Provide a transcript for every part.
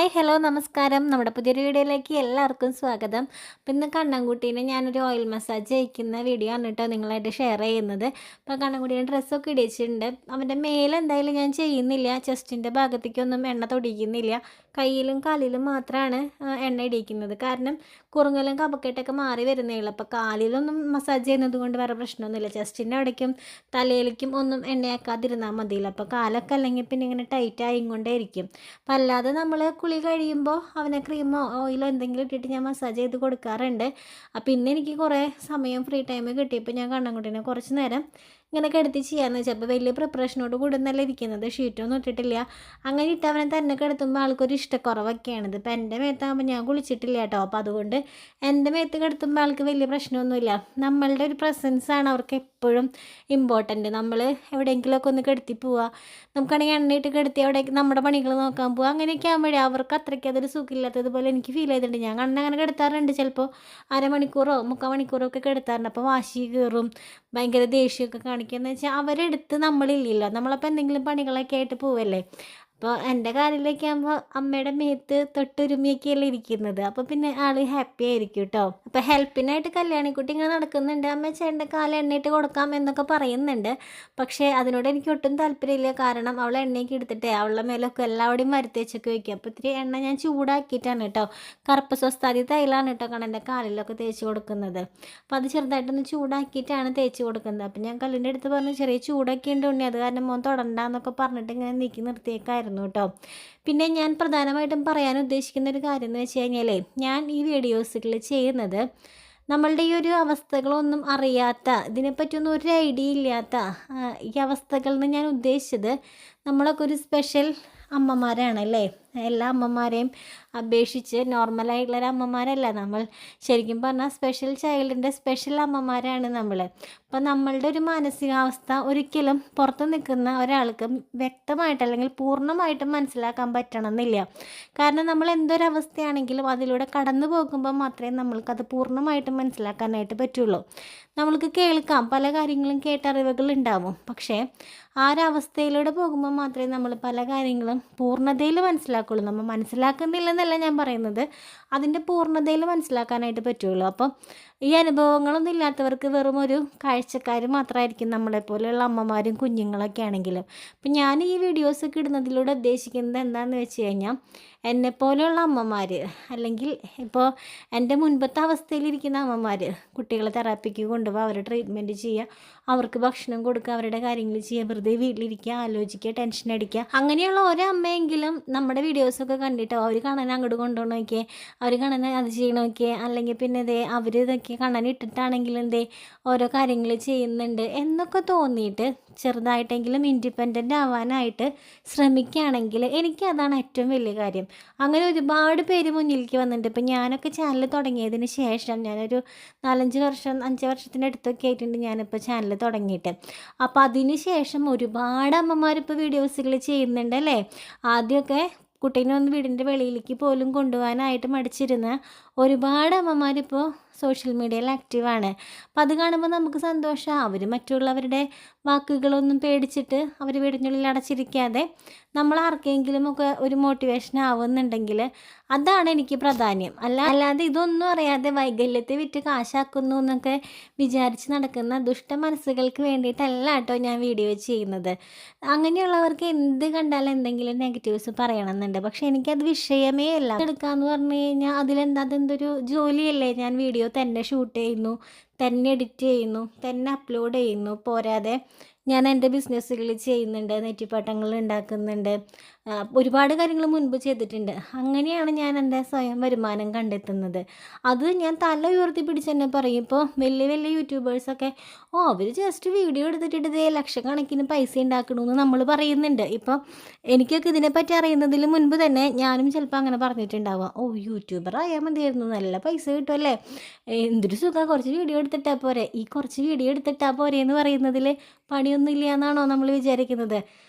Hi hello നമസ്കാരം. നമ്മുടെ പുതിയൊരു വീഡിയോയിലേക്ക് എല്ലാവർക്കും സ്വാഗതം. അപ്പോൾ ഇന്ന് കണ്ണൻകുട്ടീനെ ഞാനൊരു ഓയിൽ മസാജ് ചെയ്യിക്കുന്ന വീഡിയോ ആണ് കേട്ടോ നിങ്ങളായിട്ട് ഷെയർ ചെയ്യുന്നത്. അപ്പോൾ കണ്ണൻകുട്ടീനെ ഡ്രസ്സൊക്കെ ഇടിച്ചിട്ടുണ്ട്. അവൻ്റെ മേലെന്തായാലും ഞാൻ ചെയ്യുന്നില്ല, ചെസ്റ്റിൻ്റെ ഭാഗത്തേക്കൊന്നും എണ്ണ തൊടിക്കുന്നില്ല. കയ്യിലും കാലിലും മാത്രമാണ് എണ്ണ ഇടിക്കുന്നത്. കാരണം കുറുങ്ങലും കഫക്കെട്ടൊക്കെ മാറി വരുന്നേ ഉള്ളൂ. അപ്പോൾ കാലിലൊന്നും മസാജ് ചെയ്യുന്നത് കൊണ്ട് വേറെ പ്രശ്നമൊന്നുമില്ല. ചെസ്റ്റിൻ്റെ അവിടേക്കും തലയിലേക്കും ഒന്നും എണ്ണയാക്കാതിരുന്നാൽ മതിയില്ല. അപ്പോൾ കാലൊക്കെ അല്ലെങ്കിൽ പിന്നെ ഇങ്ങനെ ടൈറ്റായി കൊണ്ടേ ഇരിക്കും. അപ്പം അല്ലാതെ നമ്മൾ കുളി കഴിയുമ്പോൾ അവനെ ക്രീമോ ഓയിലോ എന്തെങ്കിലും ഇട്ടിട്ട് ഞാൻ മസാജ് ചെയ്ത് കൊടുക്കാറുണ്ട്. അപ്പം ഇന്ന് എനിക്ക് കുറേ സമയം ഫ്രീ ടൈം കിട്ടിയപ്പോൾ ഞാൻ കണ്ണൻകുട്ടീനെ കുറച്ച് നേരം ഇങ്ങനെ കിടത്തി ചെയ്യാമെന്ന് വെച്ചാൽ അപ്പോൾ വലിയ പ്രിപ്പറേഷനോട് കൂടെ നല്ല ഇരിക്കുന്നത്, ഷീറ്റൊന്നും ഇട്ടിട്ടില്ല. അങ്ങനെ ഇട്ടവനെ തന്നെ കിടത്തുമ്പോൾ ആൾക്കൊരു ഇഷ്ടക്കുറവൊക്കെയാണിത്. ഇപ്പം എൻ്റെ മേത്താകുമ്പോൾ ഞാൻ കുളിച്ചിട്ടില്ല കേട്ടോ. അപ്പോൾ അതുകൊണ്ട് എൻ്റെ മേത്ത് കിടത്തുമ്പോൾ ആൾക്ക് വലിയ പ്രശ്നമൊന്നുമില്ല. നമ്മളുടെ ഒരു പ്രസൻസാണ് അവർക്ക് എപ്പോഴും ഇമ്പോർട്ടൻറ്റ്. നമ്മൾ എവിടെയെങ്കിലുമൊക്കെ ഒന്ന് കിടത്തി പോവുക, നമുക്കാണെങ്കിൽ എണ്ണയിട്ട് കിടത്തി എവിടേക്ക് നമ്മുടെ പണികൾ നോക്കാൻ പോവുക, അങ്ങനെയൊക്കെ ആകുമ്പോഴേ അവർക്ക് അത്രയ്ക്ക് അതൊരു സുഖമില്ലാത്തതുപോലെ എനിക്ക് ഫീൽ ചെയ്തിട്ടുണ്ട്. ഞാൻ കണ്ണങ്ങനെ കിടത്താറുണ്ട്, ചിലപ്പോൾ അരമണിക്കൂറോ 3/4 മണിക്കൂറോ ഒക്കെ കിടത്താറുണ്ട്. അപ്പോൾ വാശി കയറും, ഭയങ്കര ദേഷ്യമൊക്കെ കാണിക്കുക. എന്ന് വെച്ചാൽ അവരെടുത്ത് നമ്മളില്ലല്ലോ, നമ്മളപ്പോൾ എന്തെങ്കിലും പണികളൊക്കെ ആയിട്ട് പോവല്ലേ. അപ്പോൾ എൻ്റെ കാലിലേക്ക് ആകുമ്പോൾ അമ്മയുടെ മേത്ത് തൊട്ടുരുമിയൊക്കെയല്ലേ ഇരിക്കുന്നത്. അപ്പോൾ പിന്നെ ആൾ ഹാപ്പി ആയിരിക്കും കേട്ടോ. അപ്പോൾ ഹെൽപ്പിനായിട്ട് കല്യാണിക്കുട്ടി ഇങ്ങനെ നടക്കുന്നുണ്ട്. അമ്മ ചേട്ടൻ്റെ കാല് എണ്ണയിട്ട് കൊടുക്കാം എന്നൊക്കെ പറയുന്നുണ്ട്. പക്ഷേ അതിനോട് എനിക്ക് ഒട്ടും താല്പര്യമില്ല. കാരണം അവൾ എണ്ണയൊക്കെ എടുത്തിട്ടേ അവളുടെ മേലൊക്കെ എല്ലാവരുടെയും മരുത്തേച്ചൊക്കെ വയ്ക്കും. അപ്പോൾ ഇത്തിരി എണ്ണ ഞാൻ ചൂടാക്കിയിട്ടാണ് കേട്ടോ, കറുപ്പ് സ്വസ്ഥാതി തൈലാണ് കേട്ടോ കണ്ണൻ്റെ കാലിലൊക്കെ തേച്ച് കൊടുക്കുന്നത്. അപ്പോൾ അത് ചെറുതായിട്ടൊന്ന് ചൂടാക്കിയിട്ടാണ് തേച്ച് കൊടുക്കുന്നത്. അപ്പോൾ ഞാൻ കല്ലിൻ്റെ അടുത്ത് പറഞ്ഞു ചെറിയ ചൂടൊക്കെ ഉണ്ട് ഉണ്ണി, അത് കാരണം മോൻ തൊടണ്ടെന്നൊക്കെ പറഞ്ഞിട്ട് ഇങ്ങനെ നീക്കി നിർത്തിയേക്കായിരുന്നു കേട്ടോ. പിന്നെ ഞാൻ പ്രധാനമായിട്ടും പറയാൻ ഉദ്ദേശിക്കുന്ന ഒരു കാര്യം എന്ന് വെച്ച് കഴിഞ്ഞാൽ, ഞാൻ ഈ വീഡിയോസുകൾ ചെയ്യുന്നത് നമ്മളുടെ ഈ ഒരു അവസ്ഥകളൊന്നും അറിയാത്ത, ഇതിനെപ്പറ്റിയൊന്നും ഒരു ഐഡിയ ഇല്ലാത്ത ഈ അവസ്ഥകളിൽ നിന്ന് ഞാൻ ഉദ്ദേശിച്ചത് നമ്മളൊക്കെ ഒരു സ്പെഷ്യൽ അമ്മമാരാണല്ലേ. എല്ലാ അമ്മമാരെയും അപേക്ഷിച്ച് നോർമലായിട്ടുള്ളൊരു അമ്മമാരല്ല നമ്മൾ. ശരിക്കും പറഞ്ഞാൽ സ്പെഷ്യൽ ചൈൽഡിൻ്റെ സ്പെഷ്യൽ അമ്മമാരാണ് നമ്മൾ. അപ്പോൾ നമ്മളുടെ ഒരു മാനസികാവസ്ഥ ഒരിക്കലും പുറത്ത് നിൽക്കുന്ന ഒരാൾക്ക് വ്യക്തമായിട്ട് അല്ലെങ്കിൽ പൂർണ്ണമായിട്ടും മനസ്സിലാക്കാൻ പറ്റണമെന്നില്ല. കാരണം നമ്മൾ എന്തൊരവസ്ഥയാണെങ്കിലും അതിലൂടെ കടന്നു പോകുമ്പോൾ മാത്രമേ നമ്മൾക്കത് പൂർണ്ണമായിട്ടും മനസ്സിലാക്കാനായിട്ട് പറ്റുള്ളൂ. നമ്മൾക്ക് കേൾക്കാം, പല കാര്യങ്ങളും കേട്ടറിവുകൾ ഉണ്ടാവും. പക്ഷേ ആ ഒരവസ്ഥയിലൂടെ പോകുമ്പോൾ മാത്രമേ നമ്മൾ പല കാര്യങ്ങളും പൂർണ്ണതയിൽ മനസ്സിലാക്കുള്ളൂ. നമ്മൾ മനസ്സിലാക്കുന്നില്ലെന്നല്ല ഞാൻ പറയുന്നത്, അതിൻ്റെ പൂർണ്ണതയിൽ മനസ്സിലാക്കാനായിട്ട് പറ്റുള്ളൂ. അപ്പം ഈ അനുഭവങ്ങളൊന്നും ഇല്ലാത്തവർക്ക് വെറും ഒരു കാഴ്ചക്കാർ മാത്രമായിരിക്കും നമ്മളെപ്പോലെയുള്ള അമ്മമാരും കുഞ്ഞുങ്ങളൊക്കെ ആണെങ്കിലും. അപ്പം ഞാൻ ഈ വീഡിയോസൊക്കെ ഇടുന്നതിലൂടെ ഉദ്ദേശിക്കുന്നത് എന്താണെന്ന് വെച്ച് കഴിഞ്ഞാൽ, എന്നെപ്പോലെയുള്ള അമ്മമാർ അല്ലെങ്കിൽ ഇപ്പോൾ എൻ്റെ മുൻപത്തെ അവസ്ഥയിലിരിക്കുന്ന അമ്മമാർ കുട്ടികളെ തെറാപ്പിക്ക് കൊണ്ടുപോകുക, അവരെ ട്രീറ്റ്മെൻറ്റ് ചെയ്യുക, അവർക്ക് ഭക്ഷണം കൊടുക്കുക, അവരുടെ കാര്യങ്ങൾ ചെയ്യുക, വെറുതെ വീട്ടിലിരിക്കുക, ആലോചിക്കുക, ടെൻഷൻ അടിക്കുക, അങ്ങനെയുള്ള ഒരമ്മയെങ്കിലും നമ്മുടെ വീഡിയോസൊക്കെ കണ്ടിട്ടോ അവർ കാണാൻ അങ്ങോട്ട് കൊണ്ടുപോകണം നോക്കിയേ, അവർ കാണാൻ അത് ചെയ്യണം നോക്കിയേ, അല്ലെങ്കിൽ പിന്നെ ഇതേ അവർ ഇതൊക്കെ കാണാൻ ഇട്ടിട്ടാണെങ്കിലും എന്തേ ഓരോ കാര്യങ്ങൾ ചെയ്യുന്നുണ്ട് എന്നൊക്കെ തോന്നിയിട്ട് ചെറുതായിട്ടെങ്കിലും ഇൻഡിപെൻഡൻ്റ് ആവാനായിട്ട് ശ്രമിക്കുകയാണെങ്കിൽ എനിക്കതാണ് ഏറ്റവും വലിയ കാര്യം. അങ്ങനെ ഒരുപാട് പേര് മുന്നിലേക്ക് വന്നിട്ടുണ്ട്. ഇപ്പം ഞാനൊക്കെ ചാനൽ തുടങ്ങിയതിന് ശേഷം ഞാനൊരു 4-5 വർഷം 5 വർഷത്തിൻ്റെ അടുത്തൊക്കെ ആയിട്ടുണ്ട് ഞാനിപ്പോൾ ചാനൽ തുടങ്ങിയിട്ട്. അപ്പോൾ അതിന് ശേഷം ഒരുപാട് അമ്മമാരിപ്പോൾ വീഡിയോസുകൾ ചെയ്യുന്നുണ്ട് അല്ലേ. ആദ്യമൊക്കെ കുട്ടീനെ ഒന്ന് വീടിൻ്റെ വെളിയിലേക്ക് പോലും കൊണ്ടുപോകാനായിട്ട് മടിച്ചിരുന്ന ഒരുപാട് അമ്മമാരിപ്പോൾ സോഷ്യൽ മീഡിയയിൽ ആക്റ്റീവാണ്. അപ്പം അത് കാണുമ്പോൾ നമുക്ക് സന്തോഷമാണ്. അവർ മറ്റുള്ളവരുടെ വാക്കുകളൊന്നും പേടിച്ചിട്ട് അവർ വീടിനുള്ളിൽ അടച്ചിരിക്കാതെ നമ്മൾ ആർക്കെങ്കിലുമൊക്കെ ഒരു മോട്ടിവേഷൻ ആവുന്നുണ്ടെങ്കിൽ അതാണ് എനിക്ക് പ്രാധാന്യം. അല്ലാതെ ഇതൊന്നും അറിയാതെ വൈകല്യത്തെ വിറ്റ് കാശാക്കുന്നു എന്നൊക്കെ വിചാരിച്ച് നടക്കുന്ന ദുഷ്ട മനസ്സുകൾക്ക് വേണ്ടിയിട്ടല്ല കേട്ടോ ഞാൻ വീഡിയോ ചെയ്യുന്നത്. അങ്ങനെയുള്ളവർക്ക് എന്ത് കണ്ടാലും എന്തെങ്കിലും നെഗറ്റീവ്സ് പറയണമെന്നുണ്ട്. പക്ഷേ എനിക്കത് വിഷയമേ അല്ല. എടുക്കാമെന്ന് പറഞ്ഞു കഴിഞ്ഞാൽ അതെന്തൊരു ജോലിയല്ലേ. ഞാൻ വീഡിയോ തന്നെ ഷൂട്ട് ചെയ്യുന്നു, തന്നെ എഡിറ്റ് ചെയ്യുന്നു, തന്നെ അപ്ലോഡ് ചെയ്യുന്നു. പോരാതെ ഞാൻ എൻ്റെ ബിസിനസ്സുകൾ ചെയ്യുന്നുണ്ട്, നെറ്റിപ്പട്ടങ്ങൾ ഉണ്ടാക്കുന്നുണ്ട്, ഒരുപാട് കാര്യങ്ങൾ മുൻപ് ചെയ്തിട്ടുണ്ട്. അങ്ങനെയാണ് ഞാൻ എൻ്റെ സ്വയം വരുമാനം കണ്ടെത്തുന്നത്. അത് ഞാൻ തല ഉയർത്തി പിടിച്ച് തന്നെ പറയും. ഇപ്പോൾ വലിയ വലിയ യൂട്യൂബേഴ്സൊക്കെ അവർ ജസ്റ്റ് വീഡിയോ എടുത്തിട്ട് ഇതേ ലക്ഷക്കണക്കിന് പൈസ ഉണ്ടാക്കണമെന്ന് നമ്മൾ പറയുന്നുണ്ട്. ഇപ്പം എനിക്കൊക്കെ ഇതിനെപ്പറ്റി അറിയുന്നതിന് മുൻപ് തന്നെ ഞാനും ചിലപ്പോൾ അങ്ങനെ പറഞ്ഞിട്ടുണ്ടാവാം, യൂട്യൂബർ ആയാൽ മതിയായിരുന്നു, നല്ല പൈസ കിട്ടുമല്ലേ, എന്തൊരു സുഖം, കുറച്ച് വീഡിയോ എടുത്തിട്ടാൽ പോരെ. ഈ കുറച്ച് വീഡിയോ എടുത്തിട്ടാൽ പോരെ എന്ന് പറയുന്നതിൽ പണിയൊന്നും ഇല്ല എന്നാണോ നമ്മൾ വിചാരിക്കുന്നത്?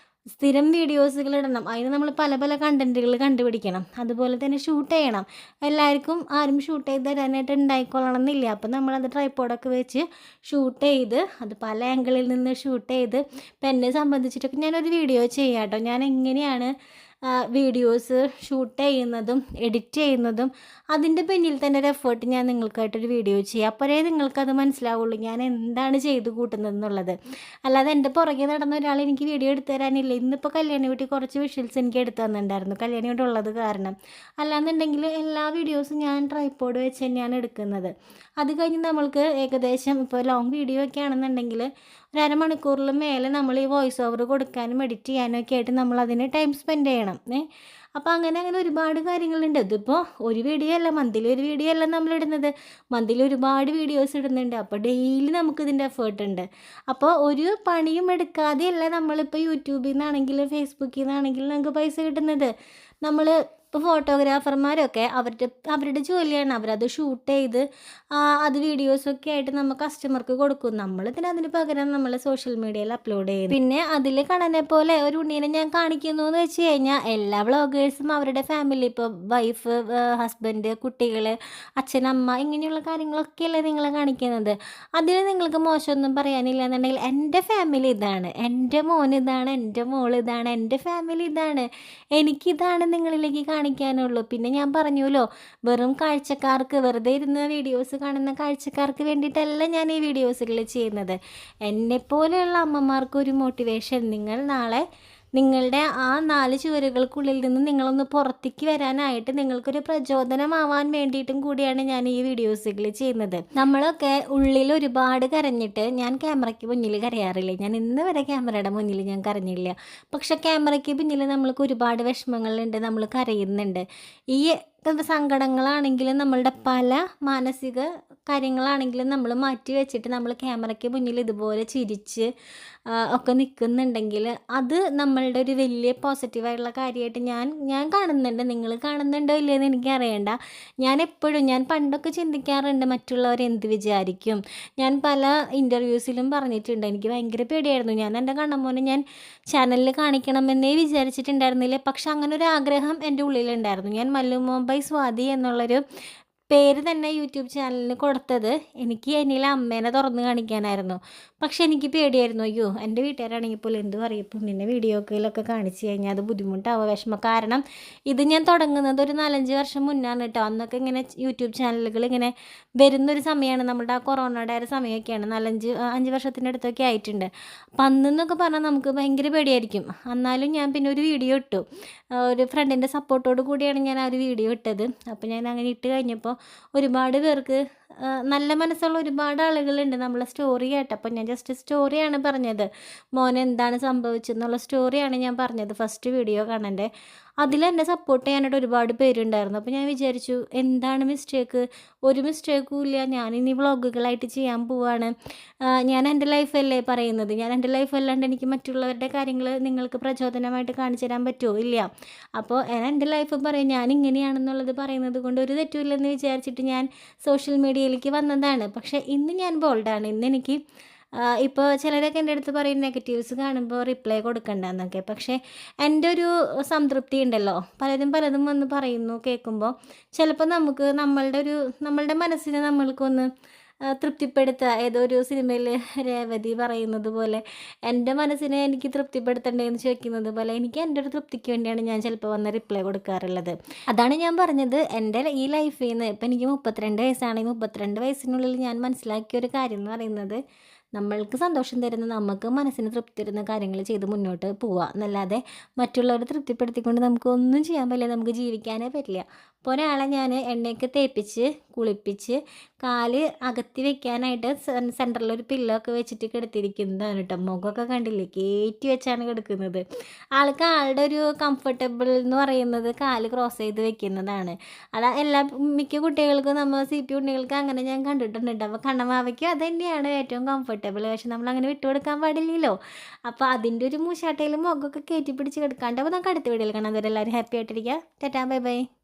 സ്ഥിരം വീഡിയോസുകൾ ഇടണം, അതിന് നമ്മൾ പല പല കണ്ടൻറ്റുകൾ കണ്ടുപിടിക്കണം, അതുപോലെ തന്നെ ഷൂട്ട് ചെയ്യണം. എല്ലാവർക്കും ആരും ഷൂട്ട് ചെയ്ത് തരാനായിട്ട് ഉണ്ടായിക്കൊള്ളണം എന്നില്ല. അപ്പം നമ്മളത് ട്രൈപ്പോഡൊക്കെ വെച്ച് ഷൂട്ട് ചെയ്ത് അത് പല ആംഗിളിൽ നിന്ന് ഷൂട്ട് ചെയ്ത് ഇപ്പം എന്നെ സംബന്ധിച്ചിട്ടൊക്കെ ഞാനൊരു വീഡിയോ ചെയ്യാം കേട്ടോ. ഞാൻ എങ്ങനെയാണ് വീഡിയോസ് ഷൂട്ട് ചെയ്യുന്നതും എഡിറ്റ് ചെയ്യുന്നതും അതിൻ്റെ പിന്നിൽ തന്നെ ഒരു എഫേർട്ട് ഞാൻ നിങ്ങൾക്കായിട്ടൊരു വീഡിയോ ചെയ്യാം. അപ്പോഴേ നിങ്ങൾക്കത് മനസ്സിലാവുള്ളൂ ഞാൻ എന്താണ് ചെയ്ത് കൂട്ടുന്നതെന്നുള്ളത്. അല്ലാതെ എൻ്റെ പുറകെ നടന്ന ഒരാൾ എനിക്ക് വീഡിയോ എടുത്തു തരാനില്ല. ഇന്നിപ്പോൾ കല്യാണ വീട്ടിൽ കുറച്ച് വിഷ്വൽസ് എനിക്ക് എടുത്തു തന്നിട്ടുണ്ടായിരുന്നു, കല്യാണ വീട്ടിൽ ഉള്ളത് കാരണം. അല്ലാന്നുണ്ടെങ്കിൽ എല്ലാ വീഡിയോസും ഞാൻ ട്രൈപോഡ് വെച്ച് തന്നെയാണ് എടുക്കുന്നത്. അത് കഴിഞ്ഞ് നമ്മൾക്ക് ഏകദേശം ഇപ്പോൾ ലോങ് വീഡിയോ ഒക്കെ ആണെന്നുണ്ടെങ്കിൽ ഒരു അരമണിക്കൂറിൽ മേലെ നമ്മൾ ഈ വോയിസ് ഓവർ കൊടുക്കാനും എഡിറ്റ് ചെയ്യാനും ഒക്കെ ആയിട്ട് നമ്മളതിന് ടൈം സ്പെൻഡ് ചെയ്യണം. അപ്പോൾ അങ്ങനെ ഒരുപാട് കാര്യങ്ങളുണ്ട്. ഇതിപ്പോൾ ഒരു വീഡിയോ അല്ല, മന്ത്ലി ഒരു വീഡിയോ അല്ല നമ്മളിടുന്നത്, മന്ത്ലി ഒരുപാട് വീഡിയോസ് ഇടുന്നുണ്ട്. അപ്പോൾ ഡെയിലി നമുക്കിതിൻ്റെ എഫേർട്ട് ഉണ്ട്. അപ്പോൾ ഒരു പണിയും എടുക്കാതെയല്ല നമ്മളിപ്പോൾ യൂട്യൂബിൽ നിന്നാണെങ്കിലും ഫേസ്ബുക്കിൽ നിന്നാണെങ്കിലും നമുക്ക് പൈസ കിട്ടുന്നത്. നമ്മൾ ഇപ്പോൾ ഫോട്ടോഗ്രാഫർമാരൊക്കെ അവരുടെ ജോലിയാണ്, അവരത് ഷൂട്ട് ചെയ്ത് അത് വീഡിയോസൊക്കെ ആയിട്ട് നമ്മൾ കസ്റ്റമർക്ക് കൊടുക്കും. അതിന് പകരം നമ്മൾ സോഷ്യൽ മീഡിയയിൽ അപ്ലോഡ് ചെയ്യും. പിന്നെ അതിൽ കാണാനെ പോലെ ഒരു ഉണ്ണീനെ ഞാൻ കാണിക്കുന്നു എന്ന് വെച്ച് കഴിഞ്ഞാൽ എല്ലാ വ്ളോഗേഴ്സും അവരുടെ ഫാമിലി, ഇപ്പോൾ വൈഫ്, ഹസ്ബൻഡ്, കുട്ടികൾ, അച്ഛനമ്മ, ഇങ്ങനെയുള്ള കാര്യങ്ങളൊക്കെയല്ലേ നിങ്ങളെ കാണിക്കുന്നത്. അതിൽ നിങ്ങൾക്ക് മോശമൊന്നും പറയാനില്ല എന്നുണ്ടെങ്കിൽ എൻ്റെ ഫാമിലി ഇതാണ്, എൻ്റെ മോൻ ഇതാണ്, എൻ്റെ മോൾ ഇതാണ്, എൻ്റെ ഫാമിലി ഇതാണ്, എനിക്കിതാണ് നിങ്ങളിലേക്ക് കാണിക്കാനുള്ളൂ. പിന്നെ ഞാൻ പറഞ്ഞല്ലോ, വെറും കാഴ്ചക്കാർക്ക്, വെറുതെ ഇരുന്ന് വീഡിയോസ് കാണുന്ന കാഴ്ചക്കാർക്ക് വേണ്ടിയിട്ടല്ല ഞാൻ ഈ വീഡിയോസുകൾ ചെയ്യുന്നത്. എന്നെപ്പോലെയുള്ള അമ്മമാർക്ക് ഒരു മോട്ടിവേഷൻ, നിങ്ങൾ നാളെ നിങ്ങളുടെ ആ 4 ചുവരുകൾക്കുള്ളിൽ നിന്ന് നിങ്ങളൊന്ന് പുറത്തേക്ക് വരാനായിട്ട് നിങ്ങൾക്കൊരു പ്രചോദനമാവാൻ വേണ്ടിയിട്ടും കൂടിയാണ് ഞാൻ ഈ വീഡിയോസുകൾ ചെയ്യുന്നത്. നമ്മളൊക്കെ ഉള്ളിൽ ഒരുപാട് കരഞ്ഞിട്ട്, ഞാൻ ക്യാമറയ്ക്ക് മുന്നിൽ കരയാറില്ല, ഞാൻ ഇന്ന് വരെ ക്യാമറയുടെ മുന്നിൽ ഞാൻ കരഞ്ഞില്ല. പക്ഷെ ക്യാമറയ്ക്ക് പിന്നിൽ നമ്മൾക്ക് ഒരുപാട് വിഷമങ്ങളുണ്ട്, നമ്മൾ കരയുന്നുണ്ട്. ഈ സങ്കടങ്ങളാണെങ്കിലും നമ്മളുടെ പല മാനസിക കാര്യങ്ങളാണെങ്കിലും നമ്മൾ മാറ്റി വെച്ചിട്ട് നമ്മൾ ക്യാമറയ്ക്ക് മുന്നിൽ ഇതുപോലെ ചിരിച്ച് ഒക്കെ നിൽക്കുന്നുണ്ടെങ്കിൽ അത് നമ്മളുടെ ഒരു വലിയ പോസിറ്റീവായിട്ടുള്ള കാര്യമായിട്ട് ഞാൻ കാണുന്നുണ്ട്. നിങ്ങൾ കാണുന്നുണ്ടോ ഇല്ലയെന്ന് എനിക്ക് അറിയണ്ട. ഞാൻ പണ്ടൊക്കെ ചിന്തിക്കാറുണ്ട് മറ്റുള്ളവരെന്ത് വിചാരിക്കും. ഞാൻ പല ഇൻ്റർവ്യൂസിലും പറഞ്ഞിട്ടുണ്ട്, എനിക്ക് ഭയങ്കര പേടിയായിരുന്നു. ഞാൻ എൻ്റെ കണ്ണമ്മോനെ ഞാൻ ചാനലിൽ കാണിക്കണമെന്നേ വിചാരിച്ചിട്ടുണ്ടായിരുന്നില്ല. പക്ഷെ അങ്ങനെ ഒരു ആഗ്രഹം എൻ്റെ ഉള്ളിലുണ്ടായിരുന്നു. ഞാൻ മല്ലു മുംബൈ സ്വാതി എന്നുള്ളൊരു പേര് തന്നെ യൂട്യൂബ് ചാനലിന് കൊടുത്തത് എനിക്ക് എന്നിലെ അമ്മേനെ തുറന്ന് കാണിക്കാനായിരുന്നു. പക്ഷെ എനിക്ക് പേടിയായിരുന്നു, അയ്യോ എൻ്റെ വീട്ടുകാരാണെങ്കിൽ പോലും എന്ത് പറയും, നിന്നെ വീഡിയോയിലൊക്കെ കാണിച്ചു കഴിഞ്ഞാൽ അത് ബുദ്ധിമുട്ടാവുക, വിഷമം. കാരണം ഇത് ഞാൻ തുടങ്ങുന്നത് ഒരു 4-5 വർഷം മുന്നാണ് കേട്ടോ. അന്നൊക്കെ ഇങ്ങനെ യൂട്യൂബ് ചാനലുകൾ ഇങ്ങനെ വരുന്നൊരു സമയമാണ്, നമ്മുടെ ആ കൊറോണയുടെ ഒരു സമയമൊക്കെയാണ്, 4-5 വർഷത്തിൻ്റെ അടുത്തൊക്കെ ആയിട്ടുണ്ട്. അപ്പം അന്നെന്നൊക്കെ പറഞ്ഞാൽ നമുക്ക് ഭയങ്കര പേടിയായിരിക്കും. എന്നാലും ഞാൻ പിന്നെ ഒരു വീഡിയോ ഇട്ടു, ഒരു ഫ്രണ്ടിൻ്റെ സപ്പോർട്ടോട് കൂടിയാണ് ഞാൻ ആ ഒരു വീഡിയോ ഇട്ടത്. അപ്പോൾ ഞാൻ അങ്ങനെ ഇട്ട് കഴിഞ്ഞപ്പോൾ ഒരുപാട് പേർക്ക്, നല്ല മനസ്സുള്ള ഒരുപാട് ആളുകളുണ്ട് നമ്മളെ സ്റ്റോറി കേട്ടപ്പോൾ. ഞാൻ ജസ്റ്റ് സ്റ്റോറിയാണ് പറഞ്ഞത്, മോൻ എന്താണ് സംഭവിച്ചതെന്നുള്ള സ്റ്റോറിയാണ് ഞാൻ പറഞ്ഞത് ഫസ്റ്റ് വീഡിയോ കാണണ്ടേ. അതിലെന്നെ സപ്പോർട്ട് ചെയ്യാനായിട്ട് ഒരുപാട് പേരുണ്ടായിരുന്നു. അപ്പോൾ ഞാൻ വിചാരിച്ചു, എന്താണ് മിസ്റ്റേക്ക്? ഒരു മിസ്റ്റേക്കും ഇല്ല, ഞാനിനി വ്ളോഗുകളായിട്ട് ചെയ്യാൻ പോവാണ്. ഞാൻ എൻ്റെ ലൈഫല്ലേ പറയുന്നത്, ഞാൻ എൻ്റെ ലൈഫ് അല്ലാണ്ട് എനിക്ക് മറ്റുള്ളവരുടെ കാര്യങ്ങൾ നിങ്ങൾക്ക് പ്രചോദനമായിട്ട് കാണിച്ചു തരാൻ പറ്റുമോ? ഇല്ല. അപ്പോൾ ഞാൻ എൻ്റെ ലൈഫ് പറയും, ഞാൻ ഇങ്ങനെയാണെന്നുള്ളത് പറയുന്നത് കൊണ്ട് ഒരു തെറ്റുമില്ലെന്ന് വിചാരിച്ചിട്ട് ഞാൻ സോഷ്യൽ മീഡിയയിലേക്ക് വന്നതാണ്. പക്ഷേ ഇന്ന് ഞാൻ ബോൾഡാണ്. ഇന്നെനിക്ക് ഇപ്പോൾ ചിലരൊക്കെ എൻ്റെ അടുത്ത് പറയും നെഗറ്റീവ്സ് കാണുമ്പോൾ റിപ്ലൈ കൊടുക്കണ്ടെന്നൊക്കെ. പക്ഷേ എൻ്റെ ഒരു സംതൃപ്തി ഉണ്ടല്ലോ, പലതും വന്ന് പറയുന്നു കേൾക്കുമ്പോൾ ചിലപ്പോൾ നമ്മളുടെ മനസ്സിനെ നമ്മൾക്കൊന്ന് തൃപ്തിപ്പെടുത്തുക. ഏതോ ഒരു സിനിമയിൽ രേവതി പറയുന്നത് പോലെ, എൻ്റെ മനസ്സിനെ എനിക്ക് തൃപ്തിപ്പെടുത്തണ്ടേന്ന് ചോദിക്കുന്നത് പോലെ, എനിക്ക് എൻ്റെ ഒരു തൃപ്തിക്ക് വേണ്ടിയാണ് ഞാൻ ചിലപ്പോൾ വന്ന് റിപ്ലൈ കൊടുക്കാറുള്ളത്. അതാണ് ഞാൻ പറഞ്ഞത്, എൻ്റെ ഈ ലൈഫിൽ നിന്ന് ഇപ്പം എനിക്ക് 32 വയസ്സാണ്. 32 വയസ്സിനുള്ളിൽ ഞാൻ മനസ്സിലാക്കിയ ഒരു കാര്യം എന്ന് പറയുന്നത്, നമ്മൾക്ക് സന്തോഷം തരുന്ന, നമുക്ക് മനസ്സിന് തൃപ്തി തരുന്ന കാര്യങ്ങൾ ചെയ്ത് മുന്നോട്ട് പോവുക എന്നല്ലാതെ മറ്റുള്ളവരെ തൃപ്തിപ്പെടുത്തിക്കൊണ്ട് നമുക്ക് ഒന്നും ചെയ്യാൻ പറ്റില്ല, നമുക്ക് ജീവിക്കാനേ പറ്റില്ല. അപ്പോൾ ഒരാളെ ഞാൻ എണ്ണയൊക്കെ തേപ്പിച്ച് കുളിപ്പിച്ച് കാല് അകത്തി വെക്കാനായിട്ട് സെൻറ്ററിലൊരു പില്ലോ ഒക്കെ വെച്ചിട്ട് കിടത്തിയിരിക്കുന്നതാണ് കേട്ടോ. മുഖമൊക്കെ കണ്ടില്ലേ, കയറ്റി വെച്ചാണ് കിടക്കുന്നത്. ആളുടെ ഒരു കംഫർട്ടബിൾ എന്ന് പറയുന്നത് കാല് ക്രോസ് ചെയ്ത് വെക്കുന്നതാണ്. മിക്ക കുട്ടികൾക്കും, നമ്മൾ CP ഉണ്ണികൾക്ക് അങ്ങനെ ഞാൻ കണ്ടിട്ടുണ്ട്. അപ്പോൾ കണ്ണമാവയ്ക്കും അത് തന്നെയാണ് ഏറ്റവും കംഫർട്ടബിൾ. പക്ഷെ നമ്മളങ്ങനെ വിട്ടുകൊടുക്കാൻ പാടില്ലല്ലോ. അപ്പോൾ അതിൻ്റെ ഒരു മൂശാട്ടയിൽ മുഖമൊക്കെ കയറ്റി പിടിച്ച് കിടക്കാണ്ട്. അപ്പോൾ നമുക്ക് അടുത്ത വീഡിയോയിൽ കാണാം. അതുവരെ എല്ലാവരും ഹാപ്പി ആയിട്ടിരിക്കുക. Tata, bye bye.